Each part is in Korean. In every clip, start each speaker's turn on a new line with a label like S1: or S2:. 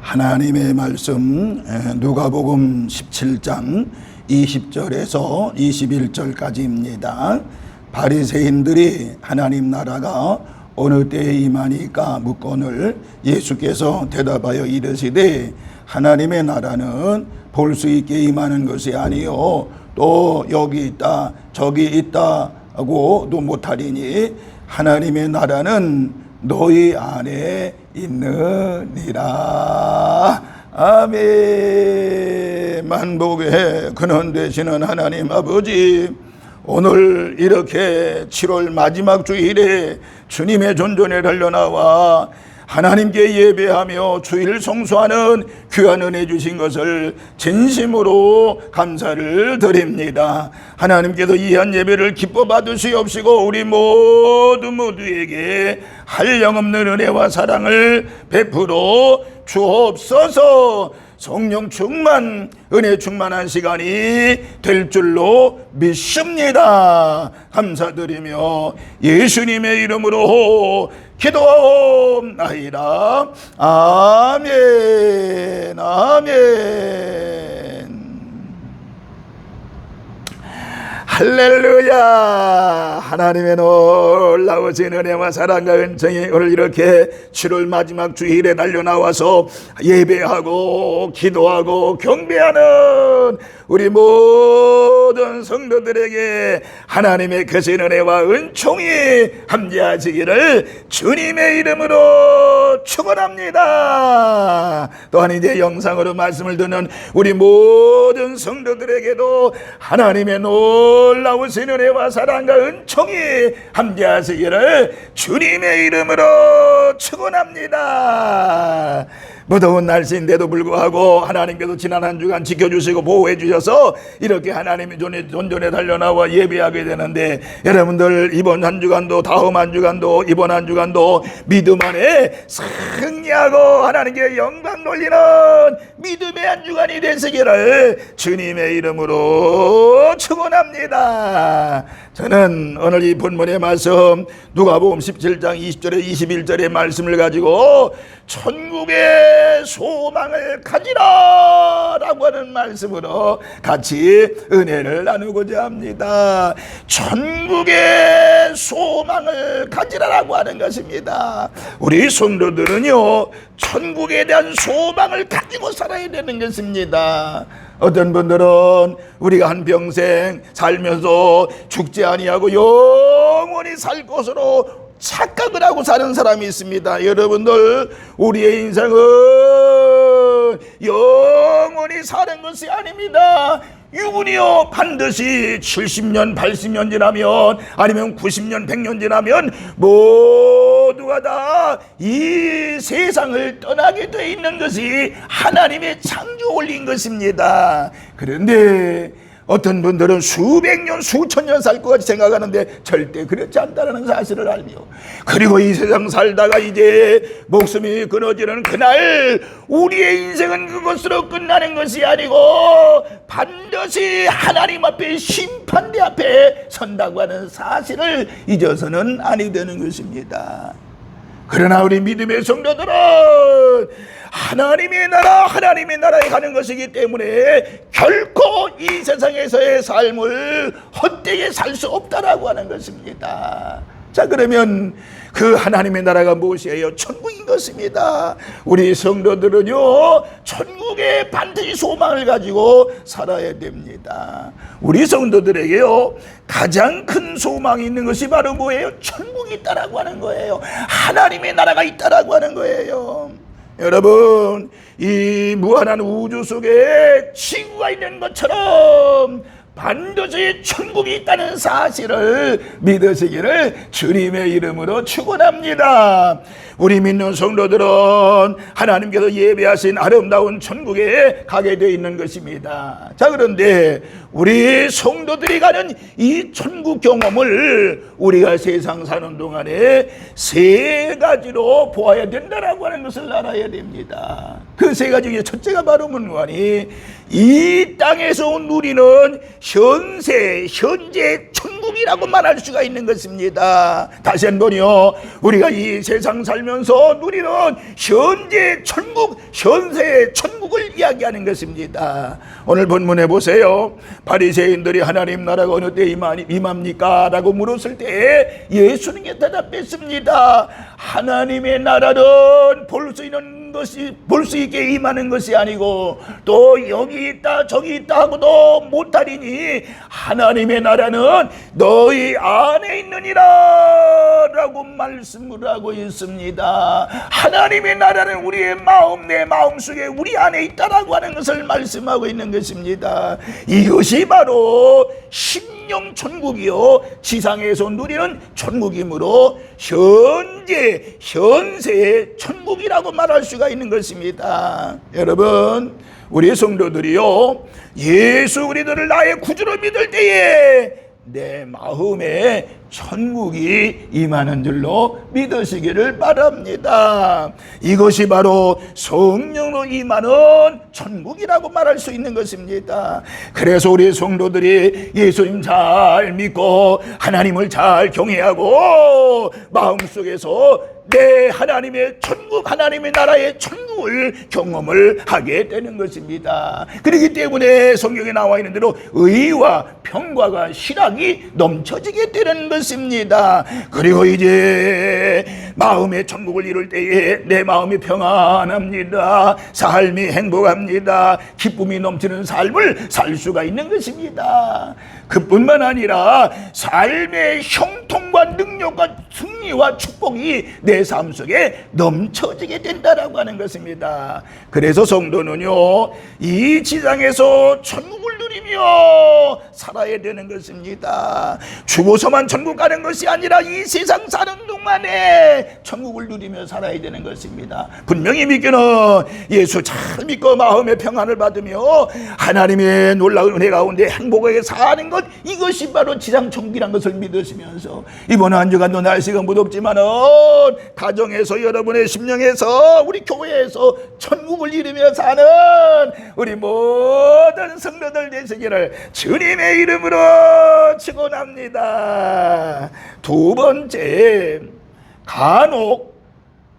S1: 하나님의 말씀 누가복음 17장 20절에서 21절까지입니다. 바리새인들이 하나님 나라가 어느 때에 임하니까 묻거늘 예수께서 대답하여 이르시되 하나님의 나라는 볼 수 있게 임하는 것이 아니요 또 여기 있다 저기 있다 하고도 못하리니 하나님의 나라는 너희 안에 있느니라. 아멘. 만복의 근원 되시는 하나님 아버지, 오늘 이렇게 7월 마지막 주일에 주님의 존전에 달려나와 하나님께 예배하며 주일을 성수하는 귀한 은혜 주신 것을 진심으로 감사를 드립니다. 하나님께서 이한 예배를 기뻐 받으시옵시고 우리 모두에게 한량없는 은혜와 사랑을 베풀어 주옵소서. 성령 충만, 은혜 충만한 시간이 될 줄로 믿습니다. 감사드리며 예수님의 이름으로 기도하옵나이다. 아멘. 아멘. 할렐루야. 하나님의 놀라우신 은혜와 사랑과 은총이 오늘 이렇게 7월 마지막 주일에 달려나와서 예배하고 기도하고 경배하는 우리 모든 성도들에게 하나님의 크신 은혜와 은총이 함께하시기를 주님의 이름으로 축원합니다. 또한 이제 영상으로 말씀을 듣는 우리 모든 성도들에게도 하나님의 놀라우신 은혜와 사랑과 은총이 함께하시기를 주님의 이름으로 축원합니다. 무더운 날씨인데도 불구하고 하나님께서 지난 한 주간 지켜주시고 보호해 주셔서 이렇게 하나님의 존전에 달려나와 예배하게 되는데, 여러분들 이번 한 주간도 다음 한 주간도 이번 한 주간도 믿음 안에 승리하고 하나님께 영광 돌리는 믿음의 한 주간이 되시기를 주님의 이름으로 축원합니다. 저는 오늘 이 본문의 말씀 누가복음 17장 20절에 21절의 말씀을 가지고 천국의 소망을 가지라 라고 하는 말씀으로 같이 은혜를 나누고자 합니다. 천국의 소망을 가지라라고 하는 것입니다. 우리 성도들은요, 천국에 대한 소망을 가지고 살아야 되는 것입니다. 어떤 분들은 우리가 한평생 살면서 죽지 아니하고 영원히 살 것으로 착각을 하고 사는 사람이 있습니다. 여러분들, 우리의 인생은 영원히 사는 것이 아닙니다. 육은이요 반드시 70년 80년 지나면, 아니면 90년 100년 지나면 모두가 다 이 세상을 떠나게 돼 있는 것이 하나님의 창조 원리인 것입니다. 그런데 어떤 분들은 수백 년 수천 년 살 것 같이 생각하는데 절대 그렇지 않다는 사실을 알며, 그리고 이 세상 살다가 이제 목숨이 끊어지는 그날 우리의 인생은 그것으로 끝나는 것이 아니고 반드시 하나님 앞에 심판대 앞에 선다고 하는 사실을 잊어서는 아니 되는 것입니다. 그러나 우리 믿음의 성도들은 하나님의 나라에 가는 것이기 때문에 결코 이 세상에서의 삶을 헛되게 살 수 없다라고 하는 것입니다. 자, 그러면 그 하나님의 나라가 무엇이에요? 천국인 것입니다. 우리 성도들은요, 천국에 반드시 소망을 가지고 살아야 됩니다. 우리 성도들에게요, 가장 큰 소망이 있는 것이 바로 뭐예요? 천국이 있다라고 하는 거예요. 하나님의 나라가 있다라고 하는 거예요. 여러분, 이 무한한 우주 속에 지구가 있는 것처럼 반드시 천국이 있다는 사실을 믿으시기를 주님의 이름으로 축원합니다. 우리 믿는 성도들은 하나님께서 예배하신 아름다운 천국에 가게 되어 있는 것입니다. 자, 그런데 우리 성도들이 가는 이 천국 경험을 우리가 세상 사는 동안에 세 가지로 보아야 된다라고 하는 것을 알아야 됩니다. 그 세 가지 중에 첫째가 바로 문관이 이 땅에서 누리는 현재 천국 천국이라고 말할 수가 있는 것입니다. 다시 한번요, 우리가 이 세상 살면서 누리는 현재 천국, 현세의 천국을 이야기하는 것입니다. 오늘 본문에 보세요. 바리새인들이 하나님 나라가 어느 때 임합니까? 라고 물었을 때 예수님께 대답했습니다. 하나님의 나라는 볼 수 있게 임하는 것이 아니고 또 여기 있다 저기 있다 하고도 못하리니 하나님의 나라는 너희 안에 있느니라 라고 말씀을 하고 있습니다. 하나님의 나라는 우리의 마음, 내 마음속에 우리 안에 있다라고 하는 것을 말씀하고 있는 것입니다. 이것이 바로 심령 천국이요, 지상에서 누리는 천국이므로 현재 현세의 천국이라고 말할 수가 있는 것입니다. 여러분, 우리 성도들이요, 예수 그리스도를 나의 구주로 믿을 때에 내 마음에 천국이 임하는 줄로 믿으시기를 바랍니다. 이것이 바로 성령으로 임하는 천국이라고 말할 수 있는 것입니다. 그래서 우리 성도들이 예수님 잘 믿고 하나님을 잘 경외하고 마음속에서 내 하나님의 천국, 하나님의 나라의 천국을 경험을 하게 되는 것입니다. 그렇기 때문에 성경에 나와 있는 대로 의와 평화가 실학이 넘쳐지게 되는 것입니다. 그리고 이제 마음의 천국을 이룰 때에 내 마음이 평안합니다. 삶이 행복합니다. 기쁨이 넘치는 삶을 살 수가 있는 것입니다. 그뿐만 아니라 삶의 형통과 능력과 승리와 축복이 내 삶 속에 넘쳐지게 된다라고 하는 것입니다. 그래서 성도는요, 이 지상에서 천국을 누리며 살아야 되는 것입니다. 죽어서만 천국 가는 것이 아니라 이 세상 사는 동안에 천국을 누리며 살아야 되는 것입니다. 분명히 믿기는 예수 잘 믿고 마음의 평안을 받으며 하나님의 놀라운 은혜 가운데 행복하게 사는 것, 이것이 바로 지상 천국이라는 것을 믿으시면서 이번 한 주간도 날씨가 무덥지만은 가정에서, 여러분의 심령에서, 우리 교회에서 천국을 이루며 사는 우리 모든 성도들 되시기를 주님의 이름으로 축원합니다. 두 번째, 간혹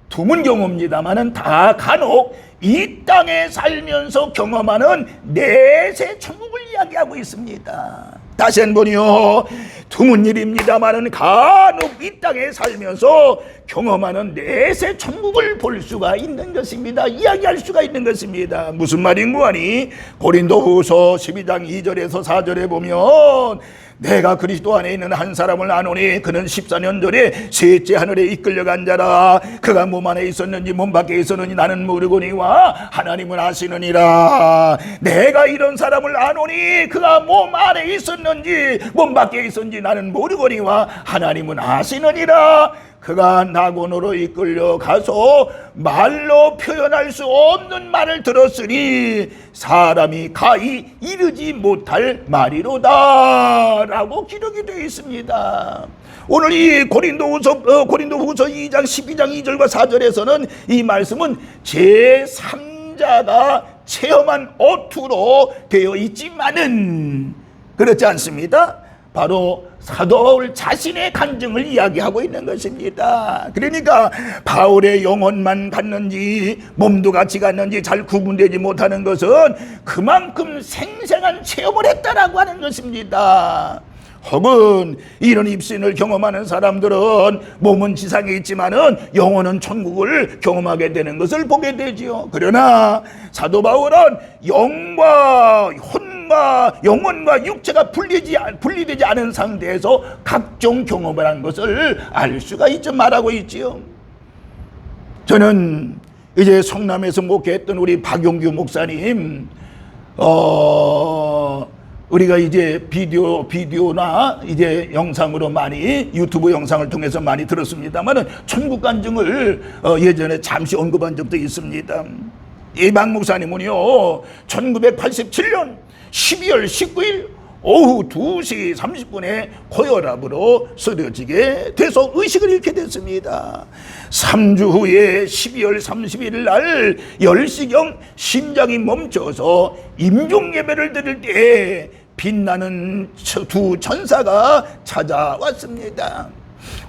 S1: 드문 경우입니다만은 다 간혹 이 땅에 살면서 경험하는 내세 천국을 이야기하고 있습니다. 다시 한번요, 드문 일입니다만은 간혹 이 땅에 살면서 경험하는 내세 천국을 볼 수가 있는 것입니다. 이야기할 수가 있는 것입니다. 무슨 말인고 하니 고린도후서 12장 2절에서 4절에 보면 내가 그리스도 안에 있는 한 사람을 아노니 그는 14년 전에 셋째 하늘에 이끌려간 자라. 그가 몸 안에 있었는지 몸 밖에 있었는지 나는 모르거니와 하나님은 아시느니라. 내가 이런 사람을 아노니 그가 몸 안에 있었는지 몸 밖에 있었는지 나는 모르거니와 하나님은 아시느니라. 그가 낙원으로 이끌려 가서 말로 표현할 수 없는 말을 들었으니 사람이 가히 이르지 못할 말이로다 라고 기록이 되어 있습니다. 오늘 이 고린도후서 2장 12장 2절과 4절에서는 이 말씀은 제3자가 체험한 어투로 되어 있지만은 그렇지 않습니다. 바로 사도 바울 자신의 간증을 이야기하고 있는 것입니다. 그러니까 바울의 영혼만 갔는지 몸도 같이 갔는지 잘 구분되지 못하는 것은 그만큼 생생한 체험을 했다라고 하는 것입니다. 혹은 이런 입신을 경험하는 사람들은 몸은 지상에 있지만은 영혼은 천국을 경험하게 되는 것을 보게 되지요. 그러나 사도 바울은 영과 영혼과 육체가 분리되지 않은 상태에서 각종 경험을 한 것을 알 수가 있죠. 말하고 있지요. 저는 이제 성남에서 목회했던 우리 박용규 목사님, 우리가 이제 비디오나 이제 영상으로 많이 유튜브 영상을 통해서 많이 들었습니다만은 천국 간증을 예전에 잠시 언급한 적도 있습니다. 이 박 목사님은요, 1987년 12월 19일 오후 2시 30분에 고혈압으로 쓰러지게 돼서 의식을 잃게 됐습니다. 3주 후에 12월 31일 날 10시경 심장이 멈춰서 임종 예배를 드릴 때 빛나는 두 천사가 찾아왔습니다.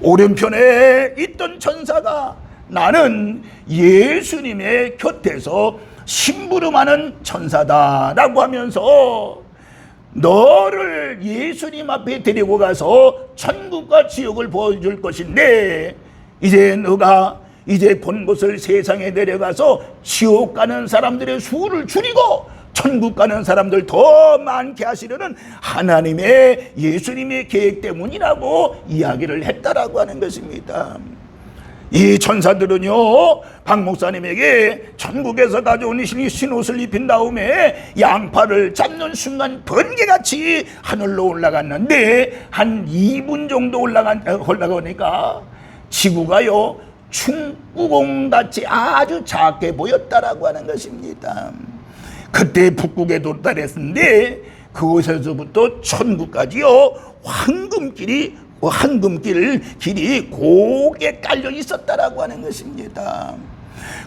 S1: 오른편에 있던 천사가 나는 예수님의 곁에서 심부름하는 천사다라고 하면서 너를 예수님 앞에 데리고 가서 천국과 지옥을 보여줄 것인데 이제 너가 이제 본 곳을 세상에 내려가서 지옥 가는 사람들의 수를 줄이고 천국 가는 사람들 더 많게 하시려는 하나님의 예수님의 계획 때문이라고 이야기를 했다라고 하는 것입니다. 이 천사들은요 박 목사님에게 천국에서 가져온 신옷을 입힌 다음에 양팔을 잡는 순간 번개같이 하늘로 올라갔는데 한 2분 정도 올라가니까 지구가요 축구공같이 아주 작게 보였다라고 하는 것입니다. 그때 북극에 도달했는데 그곳에서부터 천국까지요 길이 고게 깔려 있었다라고 하는 것입니다.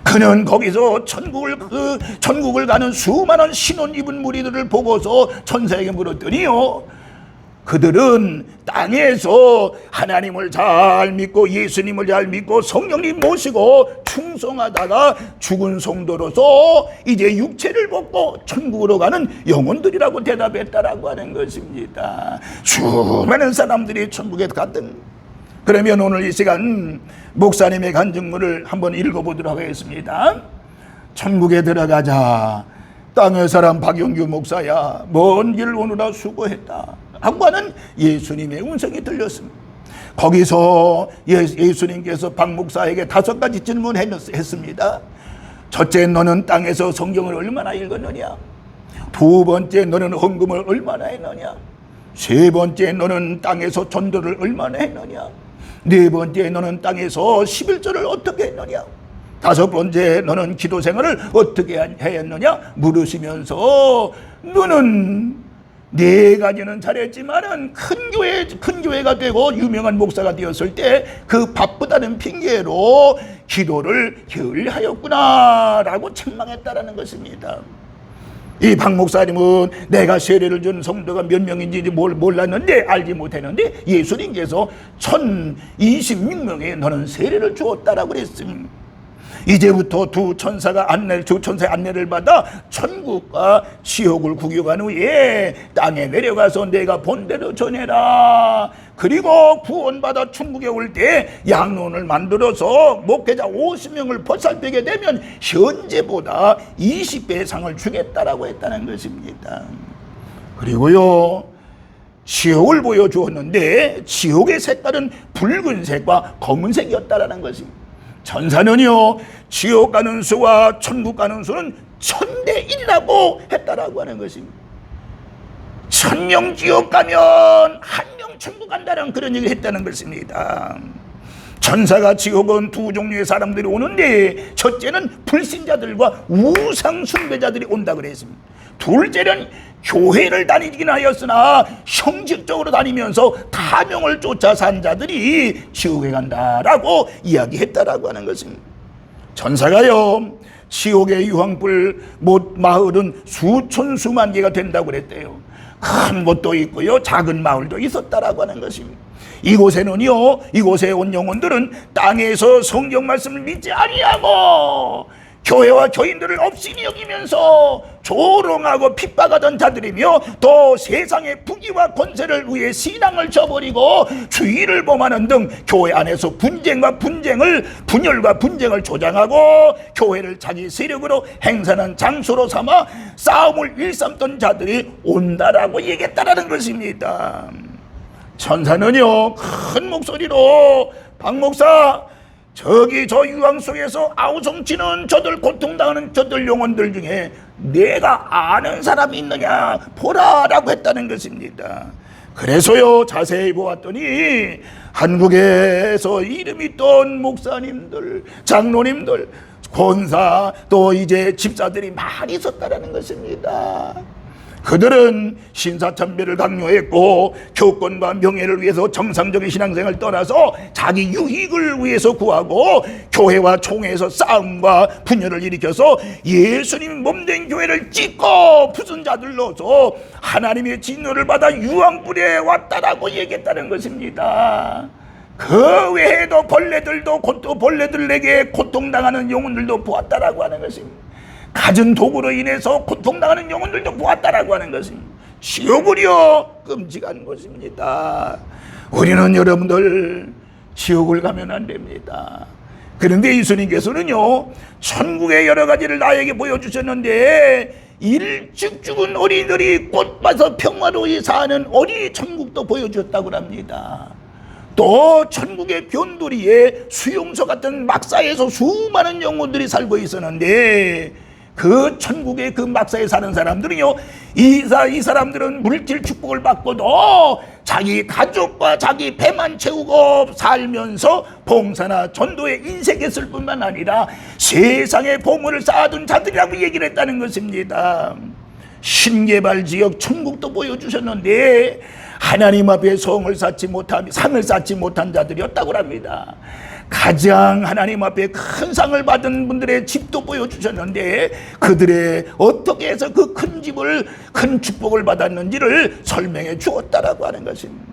S1: 그는 거기서 천국을 가는 수많은 신혼 입은 무리들을 보고서 천사에게 물었더니요 그들은 땅에서 하나님을 잘 믿고 예수님을 잘 믿고 성령님 모시고 충성하다가 죽은 성도로서 이제 육체를 벗고 천국으로 가는 영혼들이라고 대답했다라고 하는 것입니다. 수많은 사람들이 천국에 갔던. 그러면 오늘 이 시간 목사님의 간증문을 한번 읽어보도록 하겠습니다. 천국에 들어가자. 땅의 사람 박용규 목사야, 먼 길 오느라 수고했다 하고 하는 예수님의 음성이 들렸습니다. 거기서 예수님께서 박 목사에게 5가지 질문했습니다. 첫째, 너는 땅에서 성경을 얼마나 읽었느냐? 두 번째, 너는 헌금을 얼마나 했느냐? 세 번째, 너는 땅에서 전도를 얼마나 했느냐? 네 번째, 너는 땅에서 11조를 어떻게 했느냐? 다섯 번째, 너는 기도 생활을 어떻게 했느냐? 물으시면서 너는 4가지는 잘했지만은 큰 교회가 되고 유명한 목사가 되었을 때 그 바쁘다는 핑계로 기도를 게을리하였구나라고 책망했다라는 것입니다. 이 박 목사님은 내가 세례를 준 성도가 몇 명인지 몰랐는데 알지 못했는데 예수님께서 1026명에 너는 세례를 주었다라고 그랬습니다. 이제부터 두 천사의 안내를 받아 천국과 지옥을 구경한 후에 땅에 내려가서 내가 본대로 전해라. 그리고 구원받아 천국에 올 때 양론을 만들어서 목회자 50명을 보살피게 되면 현재보다 20배의 상을 주겠다라고 했다는 것입니다. 그리고요 지옥을 보여주었는데 지옥의 색깔은 붉은색과 검은색이었다라는 것입니다. 천사는요 지옥 가는 수와 천국 가는 수는 1000대 1이라고 했다라고 하는 것입니다. 1000명 지옥 가면 1명 천국 간다는 그런 얘기를 했다는 것입니다. 천사가 지옥은 두 종류의 사람들이 오는데 첫째는 불신자들과 우상 숭배자들이 온다 그랬습니다. 둘째는 교회를 다니긴 하였으나 형식적으로 다니면서 탐욕을 쫓아 산 자들이 지옥에 간다라고 이야기했다라고 하는 것입니다. 천사가요 지옥의 유황불 마을은 수천 수만 개가 된다고 그랬대요. 큰 곳도 있고요 작은 마을도 있었다라고 하는 것입니다. 이곳에는요 이곳에 온 영혼들은 땅에서 성경 말씀을 믿지 아니하고 교회와 교인들을 업신이 여기면서 조롱하고 핍박하던 자들이며 또 세상의 부귀와 권세를 위해 신앙을 저버리고 주의를 범하는 등 교회 안에서 분열과 분쟁을 조장하고 교회를 자기 세력으로 행사하는 장소로 삼아 싸움을 일삼던 자들이 온다라고 얘기했다라는 것입니다. 천사는요 큰 목소리로 박 목사 저기 저 유황 속에서 아우성치는 저들 고통당하는 저들 영혼들 중에 내가 아는 사람이 있느냐 보라라고 했다는 것입니다. 그래서요 자세히 보았더니 한국에서 이름 있던 목사님들 장로님들 권사 또 이제 집사들이 많이 있었다라는 것입니다. 그들은 신사참배를 강요했고 교권과 명예를 위해서 정상적인 신앙생활을 떠나서 자기 유익을 위해서 구하고 교회와 총회에서 싸움과 분열을 일으켜서 예수님 몸된 교회를 찢고 부순 자들로서 하나님의 진노를 받아 유황불에 왔다라고 얘기했다는 것입니다. 그 외에도 벌레들에게 고통당하는 영혼들도 보았다라고 하는 것입니다. 갖은 독으로 인해서 고통당하는 영혼들도 보았다라고 하는 것입니다. 지옥을요 끔찍한 것입니다. 우리는 여러분들 지옥을 가면 안 됩니다. 그런데 예수님께서는요 천국의 여러 가지를 나에게 보여주셨는데 일찍 죽은 어린이들이 꽃 봐서 평화로이 사는 어린이 천국도 보여주셨다고 합니다. 또 천국의 변두리에 수용소 같은 막사에서 수많은 영혼들이 살고 있었는데 그 천국의 그 막사에 사는 사람들은요 이 사람들은 물질 축복을 받고도 자기 가족과 자기 배만 채우고 살면서 봉사나 전도에 인색했을 뿐만 아니라 세상에 보물을 쌓아둔 자들이라고 얘기를 했다는 것입니다. 신개발 지역 천국도 보여주셨는데 하나님 앞에 상을 쌓지 못한 자들이었다고 합니다. 가장 하나님 앞에 큰 상을 받은 분들의 집도 보여주셨는데 그들의 어떻게 해서 그 큰 축복을 받았는지를 설명해 주었다라고 하는 것입니다.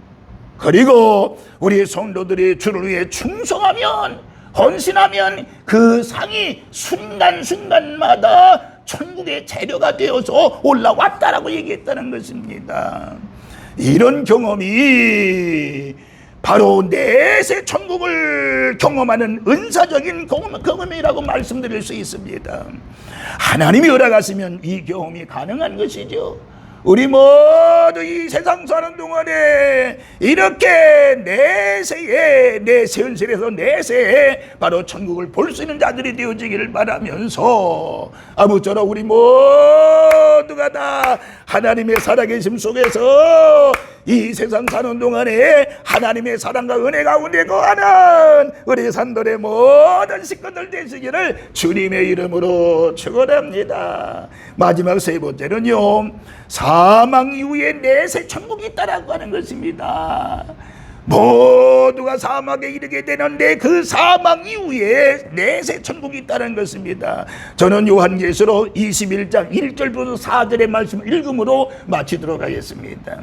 S1: 그리고 우리 성도들이 주를 위해 충성하면 헌신하면 그 상이 순간순간마다 천국의 재료가 되어서 올라왔다라고 얘기했다는 것입니다. 이런 경험이 바로 내세 천국을 경험하는 은사적인 경험이라고 말씀드릴 수 있습니다. 하나님이 허락하시면 이 경험이 가능한 것이죠. 우리 모두 이 세상 사는 동안에 이렇게 내세에 현실에서 내세에 바로 천국을 볼 수 있는 자들이 되어지기를 바라면서 아무쪼록 우리 모두가 다 하나님의 살아계심 속에서 이 세상 사는 동안에 하나님의 사랑과 은혜 가운데 거하는 우리 산돌의 모든 식구들 되시기를 주님의 이름으로 축원합니다. 마지막 세 번째는요 사망 이후에 내세 천국이 있다라고 하는 것입니다. 모두가 사막에 이르게 되는데 그 사망 이후에 내세 천국이 있다는 것입니다. 저는 요한계시록 21장 1절부터 4절의 말씀을 읽음으로 마치도록 하겠습니다.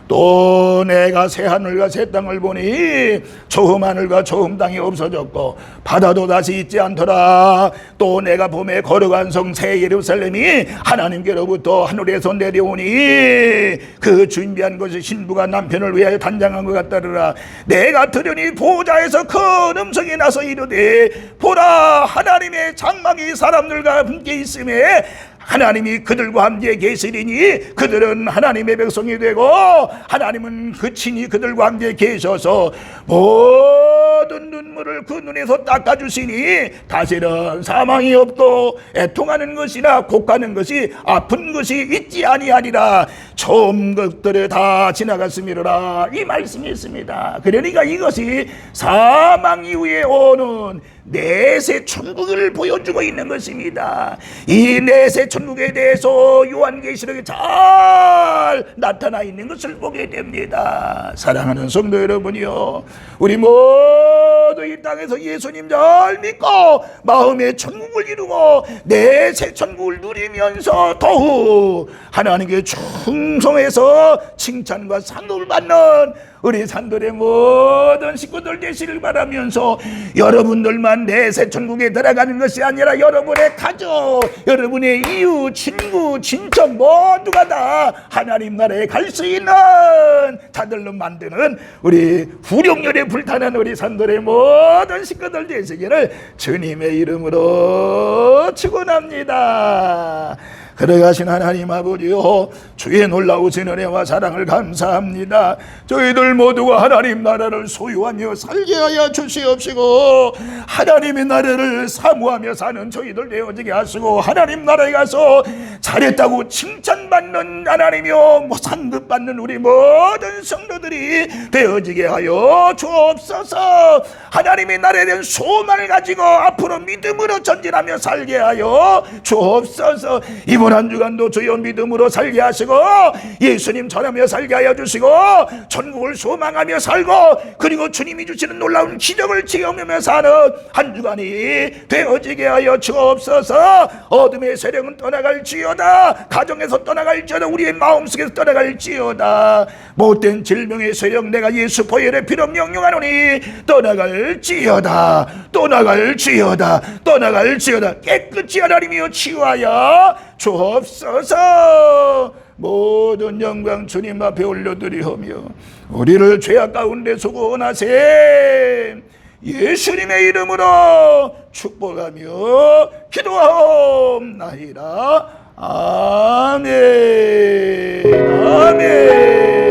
S1: 또 내가 새 하늘과 새 땅을 보니 처음 하늘과 처음 땅이 없어졌고 바다도 다시 있지 않더라. 또 내가 봄에 걸어간 성 새 예루살렘이 하나님께로부터 하늘에서 내려오니 그 준비한 것이 신부가 남편을 위하여 단장한 것 같더라. 내가 들으니 보좌에서 큰 음성이 나서 이르되 보라 하나님의 장막이 사람들과 함께 있음에 하나님이 그들과 함께 계시리니 그들은 하나님의 백성이 되고 하나님은 그 친히 그들과 함께 계셔서 모든 눈물을 그 눈에서 닦아주시니 다시는 사망이 없고 애통하는 것이나 곡하는 것이 아픈 것이 있지 아니하리라. 처음 것들을 다 지나갔음이로라. 이 말씀이 있습니다. 그러니까 이것이 사망 이후에 오는 내세 천국을 보여주고 있는 것입니다. 이 내세 천국에 대해서 요한계시록에 잘 나타나 있는 것을 보게 됩니다. 사랑하는 성도 여러분이요, 우리 모두 이 땅에서 예수님 잘 믿고 마음의 천국을 이루고 내세 천국을 누리면서 더욱 하나님께 충성해서 칭찬과 상급을 받는 우리 산돌의 모든 식구들 되시길 바라면서 여러분들만 내세 천국에 들어가는 것이 아니라 여러분의 가족, 여러분의 이웃, 친구, 친척 모두가 다 하나님 나라에 갈 수 있는 자들로 만드는 우리 후령열에 불타는 우리 산돌의 모든 식구들 되시기를 주님의 이름으로 축원합니다. 걸어가신 하나님 아버지요, 주의 놀라우신 은혜와 사랑을 감사합니다. 저희들 모두가 하나님 나라를 소유하며 살게 하여 주시옵시고 하나님의 나라를 사모하며 사는 저희들 되어지게 하시고 하나님 나라에 가서 잘했다고 칭찬받는 하나님이요 상급받는 우리 모든 성도들이 되어지게 하여 주옵소서. 하나님의 나라에 대한 소망을 가지고 앞으로 믿음으로 전진하며 살게 하여 주옵소서. 이번 이번 한 주간도 주여 믿음으로 살게 하시고 예수님 전하며 살게 하여 주시고 천국을 소망하며 살고 그리고 주님이 주시는 놀라운 기적을 체험하며 사는 한 주간이 되어지게 하여 주옵소서. 어둠의 세력은 떠나갈지어다. 가정에서 떠나갈지어다. 우리의 마음속에서 떠나갈지어다. 못된 질병의 세력 내가 예수 보혈의 피로 명령하노니 떠나갈지어다. 떠나갈지어다. 떠나갈지어다. 깨끗이 하나님이여 치유하여 주옵소서. 모든 영광 주님 앞에 올려드리오며 우리를 죄악 가운데서 구원하세 예수님의 이름으로 축복하며 기도하옵나이다. 아멘. 아멘.